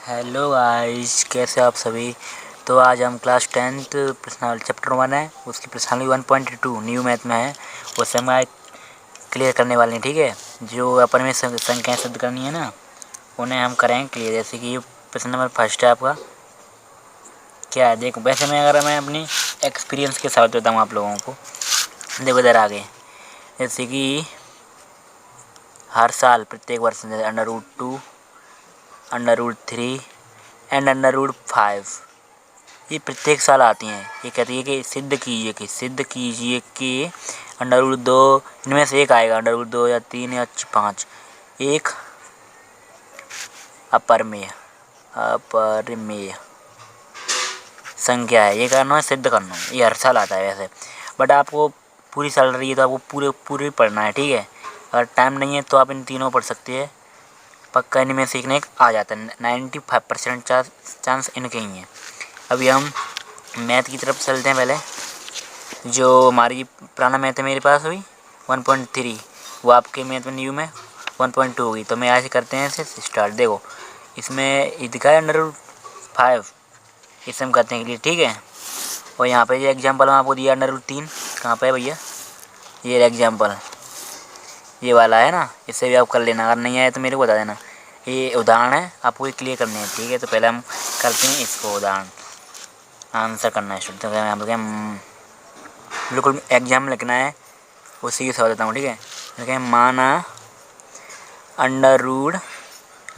Hello guys, कैसे आप सभी। तो आज हम क्लास 10th पर्सनल चैप्टर 1 है, उसकी पर्सनली 1.2 न्यू मैथ में है, वो समय क्लियर करने वाले हैं। ठीक है, जो अपन में संख्याएँ सिद्ध करनी है ना, उन्हें हम करेंगे क्लियर। जैसे कि ये प्रश्न नंबर फर्स्ट है आपका, क्या है देखो। वैसे मैं अपनी एक्सपीरियंस के साथ बताऊँ आप लोगों को, देखो इधर आगे। जैसे कि हर साल प्रत्येक वर्ष में √2, √3 एंड √5 ये प्रत्येक साल आती हैं। ये कहती है कि सिद्ध कीजिए कि √2 इनमें से एक आएगा, √2 या 3 या 5। एक अपरिमेय संख्या है, ये करना है, सिद्ध करना है। ये हर साल आता है वैसे, बट आपको पूरी साल रही है तो आपको पूरे पढ़ना है। ठीक है, अगर टाइम नहीं है तो आप इन तीनों पढ़ सकते हैं, पक्का इनमें सीखने आ जाता है। 95% चांस इनके ही हैं। अभी हम मैथ की तरफ चलते हैं। पहले जो हमारी पुराना मैथ है मेरे पास हुई 1.3, वो आपके मैथ में न्यू में 1.2 होगी। तो मैं आज करते हैं इसे स्टार्ट। देखो इसमें दिखा है √5, इसे हम करते हैं क्लियर। ठीक है, और यहाँ पे जो एग्जाम्पल मैं आपको दिया √3, कहाँ पे है भैया, ये एग्जाम्पल ये वाला है ना, इससे भी आप कर लेना। अगर नहीं आया तो मेरे को बता देना। ये उदाहरण है, आपको ये क्लियर करने हैं। ठीक है, तो पहले हम करते हैं इसको उदाहरण, आंसर करना है स्टूडेंट। तो यहाँ पर बिल्कुल एग्जाम लिखना है, उसी के साथ देता हूँ। ठीक है, लिखें माना अंडर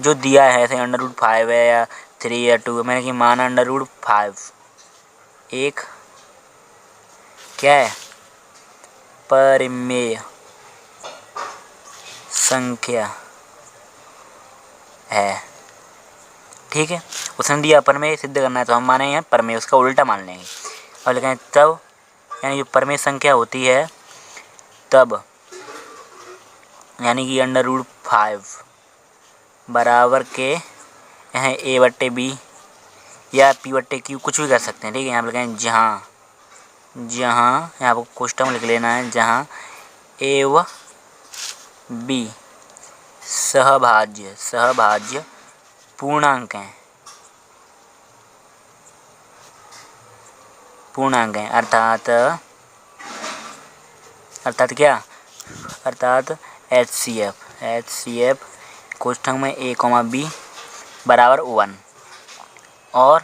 जो दिया है, ऐसे √5 है या 3 या 2, मैंने कि माना √5 एक क्या है, परिमेय संख्या है। ठीक है, उसने दिया परमेय सिद्ध करना है, तो हम माने हैं परमेय, उसका उल्टा मान लेंगे और लिखें तब, यानी जो परमेय संख्या होती है तब, यानी कि √5 बराबर के यहाँ a/b या p/q कुछ भी कर सकते हैं। ठीक है, यहाँ पर लिखें जहाँ यहाँ पर क्वेश्चन लिख लेना है, जहाँ a व b सहभाज्य पूर्णांक हैं, अर्थात क्या, अर्थात HCF कोष्ठक में a, b बराबर 1। और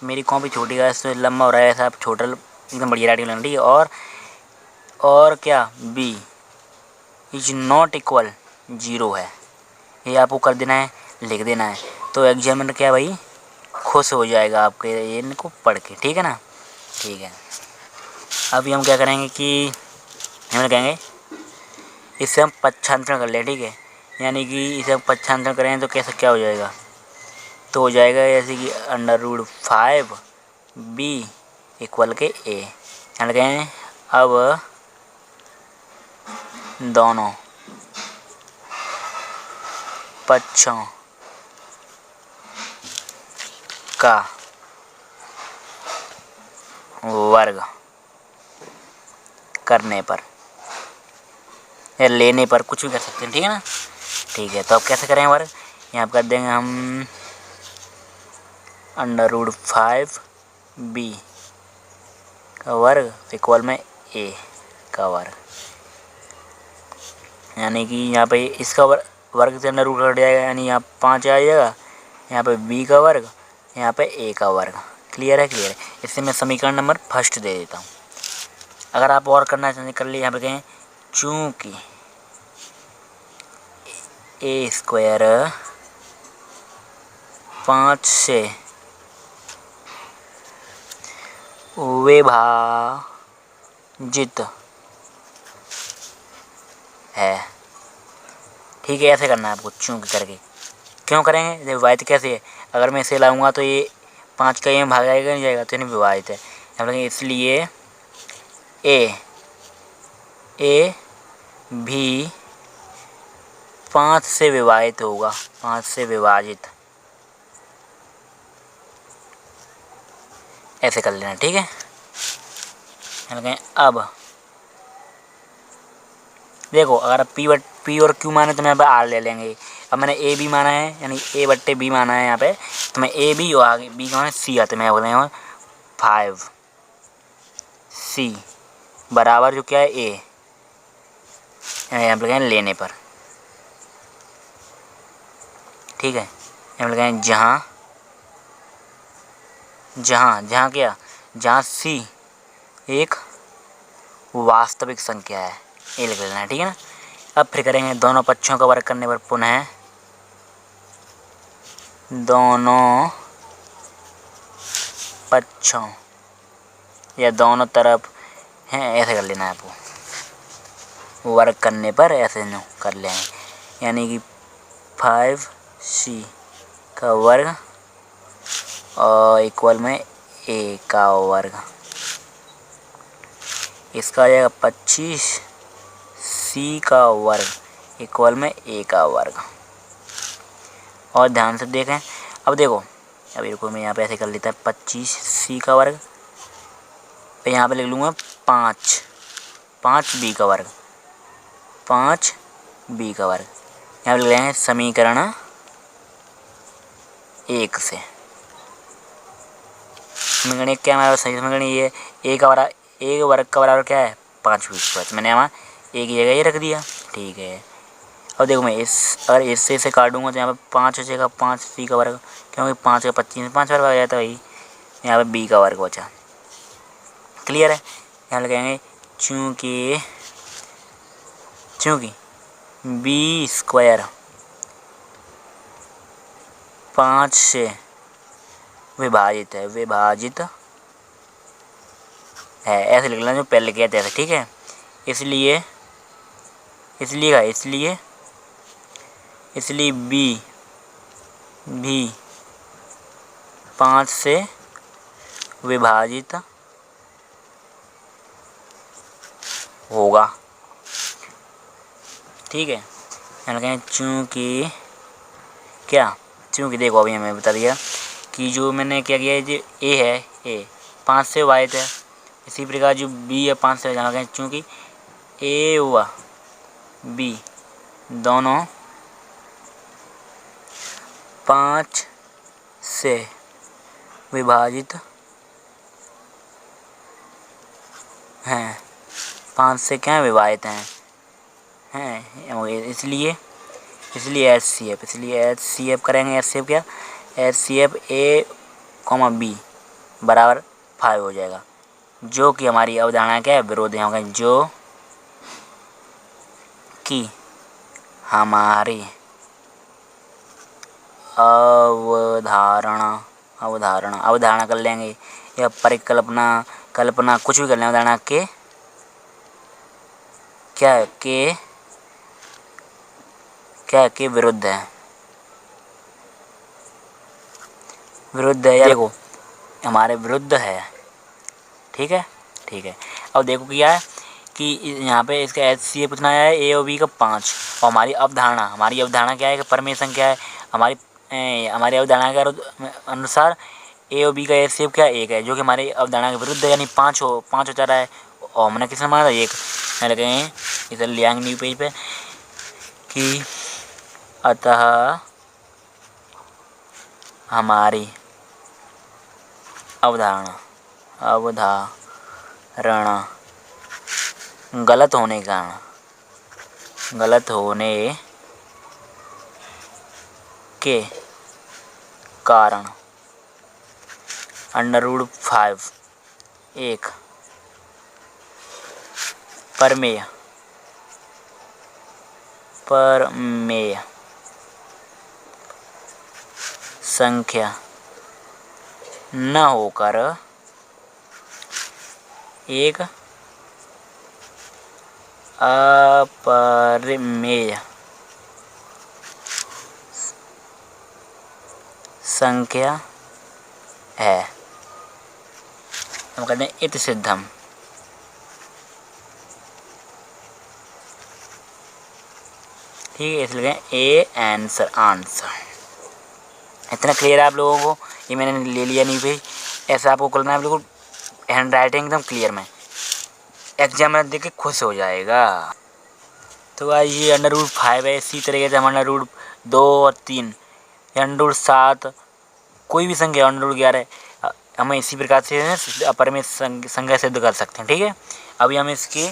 मेरी कॉपी छोटी है, इससे लंबा हो रहा है, ऐसा आप छोटा एकदम बढ़िया राइटिंग लेना। ठीक है, और क्या b इज नॉट इक्वल 0 है, ये आपको कर देना है, लिख देना है। तो एग्जामिनर क्या भाई खुश हो जाएगा आपके ये इनको पढ़ के। ठीक है ना, ठीक है। अभी हम क्या करेंगे कि हम कहेंगे इससे हम पक्षांतरण कर लें। ठीक है, यानी कि इसे हम पक्षांतरण करें तो कैसे क्या हो जाएगा, तो हो जाएगा जैसे कि √5b इक्वल के a। यानी कहें अब दोनों पक्षों का वर्ग करने पर या लेने पर, कुछ भी कर सकते हैं। ठीक है ना, ठीक है। तो अब कैसे करें वर्ग, यहाँ पर कर देंगे हम √5b का वर्ग इक्वल में a का वर्ग, यानी कि यहाँ पे इसका वर्ग से अंडर रूट कट जाएगा, यानी यहाँ 5 आ जाएगा, यहाँ पे b का वर्ग, यहाँ पे a का वर्ग। क्लियर है, क्लियर है। इससे मैं समीकरण नंबर फर्स्ट दे देता हूँ। अगर आप और करना चाहें कर लिए। यहाँ पे कहें चूँकि a² 5 से विभाजित है। ठीक है, ऐसे करना है आपको चूँकि करके। क्यों करेंगे, विभाजित कैसे है, अगर मैं इसे लाऊंगा तो ये 5 का ये भाग जाएगा, नहीं जाएगा, तो नहीं विभाजित है। यहाँ पर इसलिए a भी 5 से विभाजित होगा, 5 से विभाजित, ऐसे कर लेना। ठीक है, अब देखो अगर p और q माने तो मैं यहाँ पर r ले लेंगे। अब मैंने ए बी माना है, यानी ए बट्टे बी माना है यहाँ पे, तो मैं ए बी और आगे बी का सी आते, मैं बोल रहा हूँ 5 सी बराबर जो क्या है ए, यहाँ पे लगाएं लेने पर, ठीक है। यहाँ पे लगाएं जहाँ जहाँ जहाँ क्या, जहाँ सी एक वास्तविक संख्या है, ये लिख लेना है, ठीक है ना। अब फिर करेंगे दोनों पक्षों का वर्ग करने पर पुनः दोनों पक्षों या दोनों तरफ हैं, ऐसे कर लेना है आपको, वर्ग करने पर ऐसे नो कर लेंगे, यानी कि 5c का वर्ग और इक्वल में a का वर्ग, इसका आ जाएगा 25c का वर्ग इक्वल में a का वर्ग। और ध्यान से देखें, अब देखो, अभी रुको मैं यहाँ पे ऐसे कर लेता है 25c का वर्ग, पे यहाँ पे लिख लूँगा 5b का वर्ग, 5b का वर्ग। यहाँ पे लिख लेंगे समीकरण 1 से, समीकरण 1 क्या है हमारा, सही समीकरण ये a का वर्ग का बराबर क्या है 5b², मैंने यहाँ a की जगह ये रख दिया, ठीक है। अब देखो मैं अगर इससे इसे काटूंगा तो यहाँ पे 5 हो जाएगा, 5c का वर्ग, क्योंकि 5 का 25 5 वर्ग आ जाता है भाई, यहाँ पे b का वर्ग बचा, क्लियर है। यहाँ लगाएंगे चूँकि b² 5 से विभाजित है, ऐसे लिख लेना जो पहले किया था, ठीक है। इसलिए b भी 5 से विभाजित होगा, ठीक है। यहाँ कहें चूँकि देखो अभी हमें बता दिया कि जो मैंने क्या किया है, जो a है, a 5 से विभाजित है, इसी प्रकार जो b है 5 से, यहाँ कहें चूँकि a व b दोनों 5 से विभाजित हैं, 5 से क्या विभाजित हैं, इसलिए HCF करेंगे, HCF क्या, HCF a, b बराबर 5 हो जाएगा, जो कि हमारी अवधारणा क्या है, विरोधी होगा, जो कि हमारी अवधारणा कर लेंगे या कल्पना कुछ भी कर लेंगे, अवधारणा के के विरुद्ध है, देखो हमारे विरुद्ध है, ठीक है। अब देखो क्या है कि यहाँ पे इसका HCF कितना आया है, a और b का 5, और हमारी अवधारणा क्या है कि परमेय संख्या है, हमारी अवधारणा के अनुसार a और b का HCF क्या 1 है, जो कि हमारी अवधारणा के विरुद्ध है, यानी 5 हो जा रहा है, और हमने किसने माना था 1, लगे हैं इधर ले आएंगे न्यू पेज पे कि अतः हमारी अवधारणा गलत होने के कारण √5 एक परमेय संख्या न होकर एक अपरिमेय संख्या है, हम कहते हैं इति सिद्धम, ठीक है। इसलिए ए आंसर इतना क्लियर है आप लोगों को, ये मैंने ले लिया नहीं भाई, ऐसा आपको करना है, बिल्कुल हैंड राइटिंग एकदम क्लियर में, एग्जाम में देख के खुश हो जाएगा। तो भाई ये √5 है, इसी तरीके से हम 2 और 3, √7, कोई भी संख्या √11, हमें इसी प्रकार से अपरिमेय संख्या सिद्ध कर सकते हैं। ठीक है, अभी हम इसके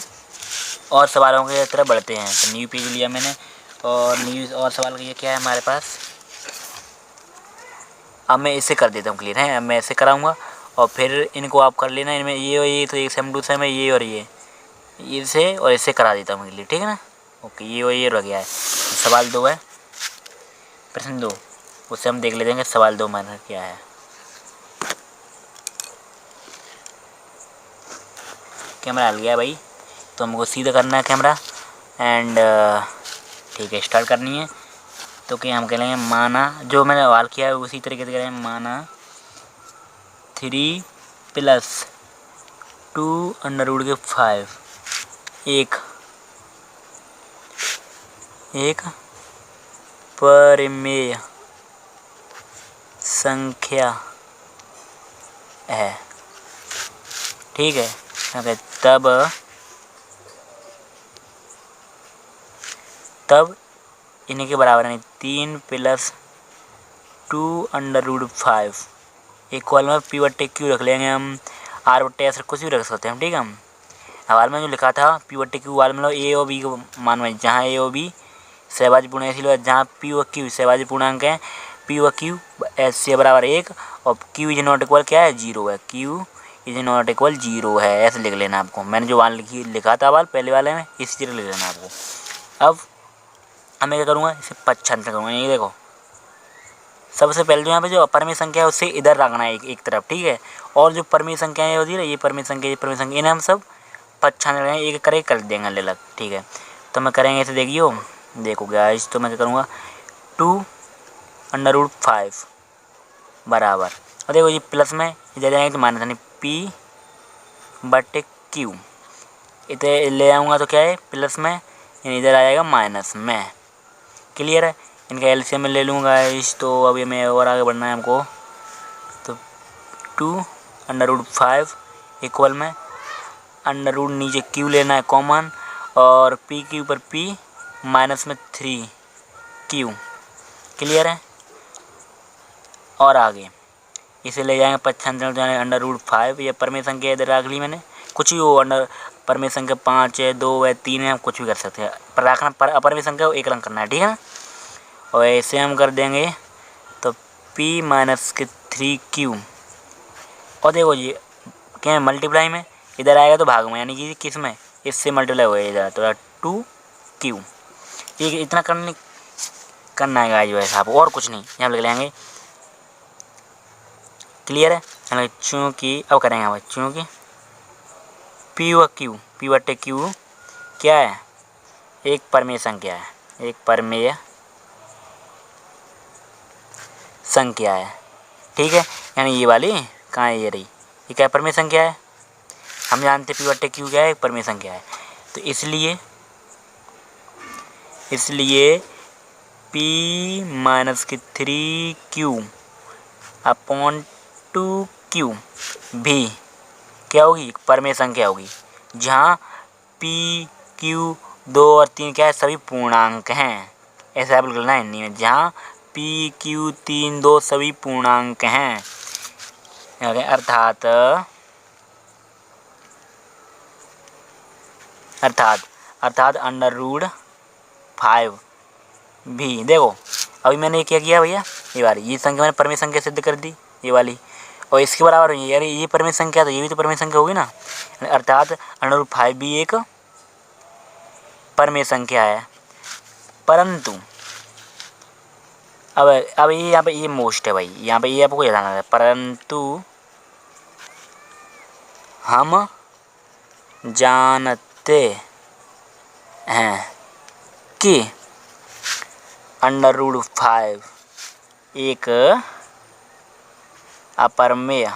और सवालों की तरफ बढ़ते हैं। तो न्यू पेज लिया मैंने और न्यू और सवाल ये क्या है हमारे पास। अब मैं इसे कर देता हूँ क्लियर है, अब मैं ऐसे कराऊंगा और फिर इनको आप कर लेना। इनमें ये और ये तो एक सेम टू सेम है, ये और ये इसे और इसे करा देता हूँ क्लियर, ठीक है ना। ओके, ये और ये रह गया है। सवाल 2 है, प्रश्न 2, उससे हम देख लेते हैं कि सवाल 2 माना क्या है। कैमरा हल गया भाई, तो हमको सीधा करना है कैमरा एंड ठीक है, स्टार्ट करनी है। तो क्या हम कहेंगे, माना जो मैंने सवाल किया है उसी तरीके से करेंगे। माना 3 + 2√5 एक परिमेय संख्या है। ठीक है, तब इन्हीं के बराबर है 3 + 2√5 इक्वल में P/Q रख लेंगे हम, R/S कुछ भी रख सकते हैं। ठीक है, हम सवाल में जो लिखा था P/Q वाले में A और B को मान में, जहाँ A और B सहभाज्य पूर्णांक, इसलिए जहाँ P और Q सहभाज्य पूर्णांक है, P और Q से बराबर 1 और Q इज नॉट इक्वल क्या है, 0 है। Q इज नॉट इक्वल 0 है, ऐसे लिख लेना आपको। मैंने जो वाल लिखा था वाल पहले वाले में, इसी तरह लिख लेना आपको। अब मैं क्या करूँगा, इसे पच्छांतर करूँगा। ये देखो, सबसे पहले जो यहाँ पे जो अपरिमेय संख्या है उससे इधर रखना है एक तरफ। ठीक है, और जो परिमेय संख्याएँ होती है ना, ये परिमेय संख्या, ये परिमेय संख्या, इन्हें हम सब पच्छांतर एक करे कर देंगे अलग। ठीक है, तो मैं करेंगे ऐसे, देखियो देखो गाइस, तो मैं क्या करूँगा 2√5 बराबर, और देखो ये प्लस में इधर जाएंगे तो माइनस, यानी P/Q इधर ले आऊँगा तो क्या है प्लस में, यानी इधर आ जाएगा माइनस में। क्लियर है, इनका एलसीएम में ले लूँगा इस, तो अभी मैं और आगे बढ़ना है हमको। तो 2√5 इक्वल में अंडर नीचे Q लेना है कॉमन, और P/Q पर P माइनस में 3Q। क्लियर है, और आगे इसे ले जाएंगे पच्छांतर जाने √5, ये परिमेय संख्या इधर रख ली मैंने, कुछ भी हो, अंडर परिमेय संख्या 5 है, 2 है, 3 है, हम कुछ भी कर सकते हैं। पर रखना पर अपरिमेय संख्या को एक रंग करना है। ठीक है ना, और ऐसे हम कर देंगे तो P माइनस के 3Q, और देखो ये क्या है मल्टीप्लाई में, इधर आएगा तो भाग में, यानी कि किस में, इससे मल्टीप्लाई होगा इधर, तो 2Q। ये इतना करना है जो है साहब, और कुछ नहीं, यहाँ लिख लेंगे। क्लियर है, चूँकि अब करेंगे हम, चूँकि P/Q क्या है, एक परिमेय संख्या है, एक परिमेय संख्या है। ठीक है, यानी ये वाली कहाँ है, ये रही, ये क्या परिमेय संख्या है, हम जानते P/Q क्या है, एक परिमेय संख्या है। तो इसलिए P माइनस के 3Q अपॉन 2Q भी क्या होगी, परिमेय संख्या होगी, जहाँ P, Q 2 और 3 क्या है, सभी पूर्णांक हैं। ऐसा बिल्कुल ना हिंदी में, जहाँ P, Q 3, 2 सभी पूर्णांक हैं, अर्थात √5 भी। देखो अभी मैंने क्या किया भैया, ये संख्या मैंने परिमेय संख्या सिद्ध कर दी, ये वाली, और इसके बराबर हुई, यार ये परिमेय संख्या, तो ये भी तो परिमेय संख्या होगी ना, अर्थात √5 भी एक परिमेय संख्या है। परंतु अब ये यहाँ पे ये मोस्ट है भाई, यहाँ पे ये आपको याद आना है, परंतु हम जानते हैं कि √5 एक अपरिमेय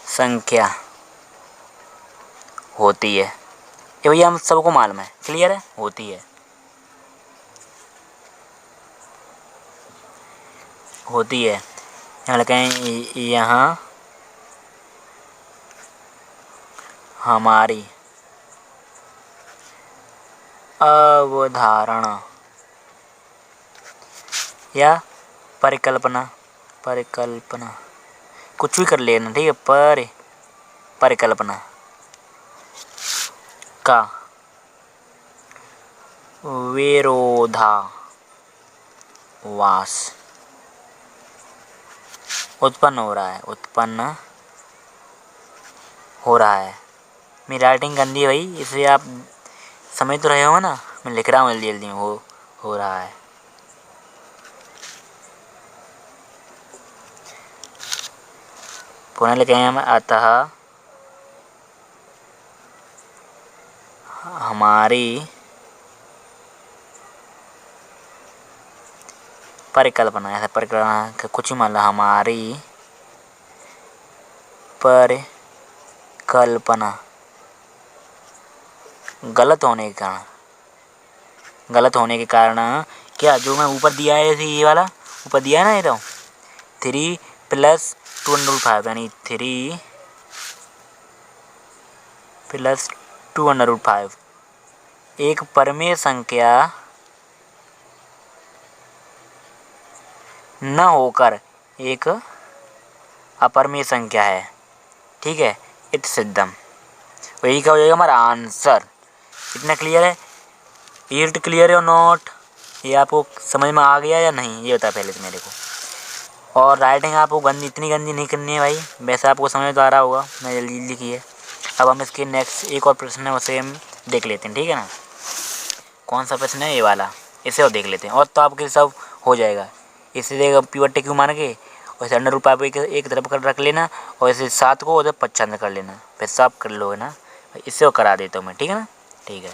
संख्या होती है। ये भैया हम सबको मालूम है, क्लियर है, होती है, यहाँ लिखें, यहाँ हमारी अवधारणा या परिकल्पना, परिकल्पना कुछ भी कर लेना, ठीक है। परिकल्पना का विरोधाभास उत्पन्न हो रहा है, उत्पन्न हो रहा है। मेरी राइटिंग गंदी है भाई, इसलिए आप समझ तो रहे हो ना, मैं लिख रहा हूँ जल्दी जल्दी में। हो रहा है। पुनः लिखेंगे हम, अतः हमारी परिकल्पना, ऐसा परिकल्पना कुछ ही मान लो, हमारी परिकल्पना गलत होने के कारण क्या, जो मैं ऊपर दिया है जैसे ये वाला ऊपर दिया है ना, ये तो 3 + 2√5 यानी 3 + 2√5 एक परमेय संख्या न होकर एक अपरमेय संख्या है, ठीक है। इट सिद्धम, वही क्या हो जाएगा हमारा आंसर। इतना क्लियर है? इट क्लियर है और नॉट? ये आपको समझ में आ गया या नहीं, ये बता पहले तो मेरे को। और राइटिंग आपको इतनी गंदी नहीं करनी है भाई, वैसे आपको समझ तो आ रहा होगा, मैं जल्दी लिखी है। अब हम इसके नेक्स्ट एक और प्रश्न है, उसे हम देख लेते हैं, ठीक है ना। कौन सा प्रश्न है? ये वाला, इसे और देख लेते हैं, और तो आपके सब हो जाएगा। इसे देगा प्योर टेक्यू मान के, और इसे ₹100 एक तरफ कर रख लेना, और इसे 7 को उधर 95 कर लेना, फिर सब कर लो, है ना। इससे वो करा देता हूँ मैं, ठीक है ना। ठीक है,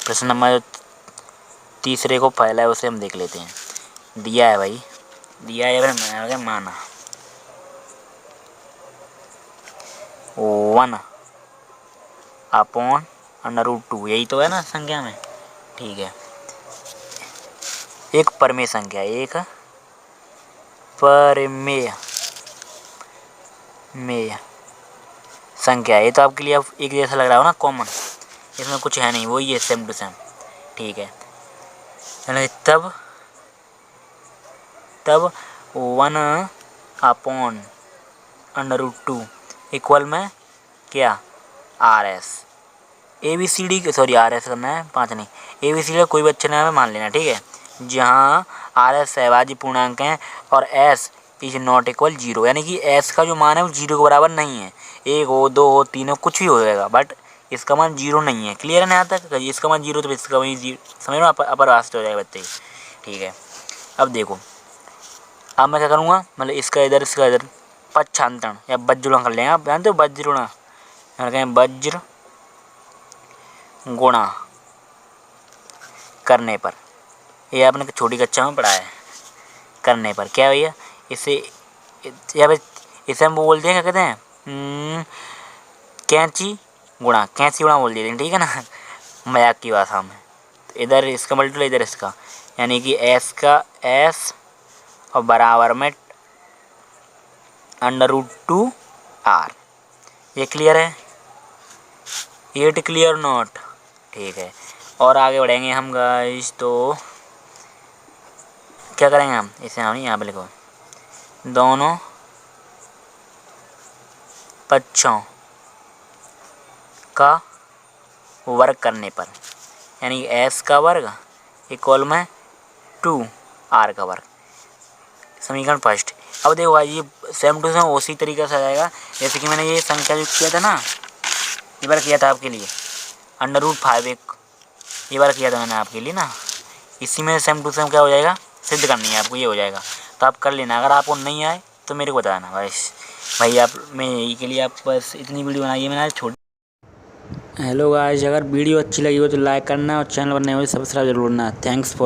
प्रश्न नंबर तीसरे को पहला है, उसे हम देख लेते हैं। दिया है भाई, दिया है, मैंने माना 1/√2, यही तो है ना संख्या में, ठीक है। एक परमेय संख्या, एक परमेय संख्या, ये तो आपके लिए एक जैसा लग रहा हो ना, कॉमन, इसमें कुछ है नहीं, वही है सेम टू सेम, ठीक है। तब 1/√2 इक्वल में क्या, RS ABCD, सॉरी RS करना है 5 नहीं, ABCD का कोई भी अच्छे नाम है मान लेना, ठीक है। जहाँ RS सहभाजी पूर्णांक हैं और S इज नॉट इक्वल 0, यानी कि S का जो मान है वो 0 के बराबर नहीं है। 1 हो, 2 हो, 3 हो, कुछ भी हो जाएगा, बट इसका मान 0 नहीं है। क्लियर है ना यहाँ तक? इसका मान 0 तो इसका मान 0, समझ लो, अपर वास्तव हो जाएगा बच्चे, ठीक है। अब देखो, अब मैं क्या करूँगा, मतलब इसका इधर पच्छांतरण या वज्रुणा कर लेंगे। आप जानते हो वज्रुणा, वज्र गुणा करने पर, ये आपने छोटी कक्षा में पढ़ा है। करने पर क्या भैया, इसे या फिर इसे हम बोलते हैं, क्या कहते हैं, कैंची गुणा बोल देते हैं, ठीक है ना, मजाक की भाषा में। तो इधर इसका मल्टीपल, इधर इसका, यानी कि S का S और बराबर में √2R। ये क्लियर है? It clear not? ठीक है, और आगे बढ़ेंगे हम गाइस, तो क्या करेंगे हम, इसे हम यहाँ पे लिखो, दोनों पक्षों का वर्ग करने पर, यानी S का वर्ग इक्वल में 2R का वर्ग, समीकरण फर्स्ट। अब देखो भाई, ये सेम टू सेम उसी तरीके से आ जाएगा जैसे कि मैंने ये संख्या जो किया था ना, ये बार किया था आपके लिए √5, ये बार किया था मैंने आपके लिए ना, इसी में सेम टू सेम क्या हो जाएगा, सिद्ध करनी है आपको, ये हो जाएगा। तो आप कर लेना, अगर आपको नहीं आए तो मेरे को बताना बस भाई। आप मैं यही के लिए आप बस इतनी वीडियो बनाई है मैंने छोटी। हेलो गाइस, अगर वीडियो अच्छी लगी हो तो लाइक करना, और चैनल पर नए हो तो सब्सक्राइब जरूर करना। Thanks for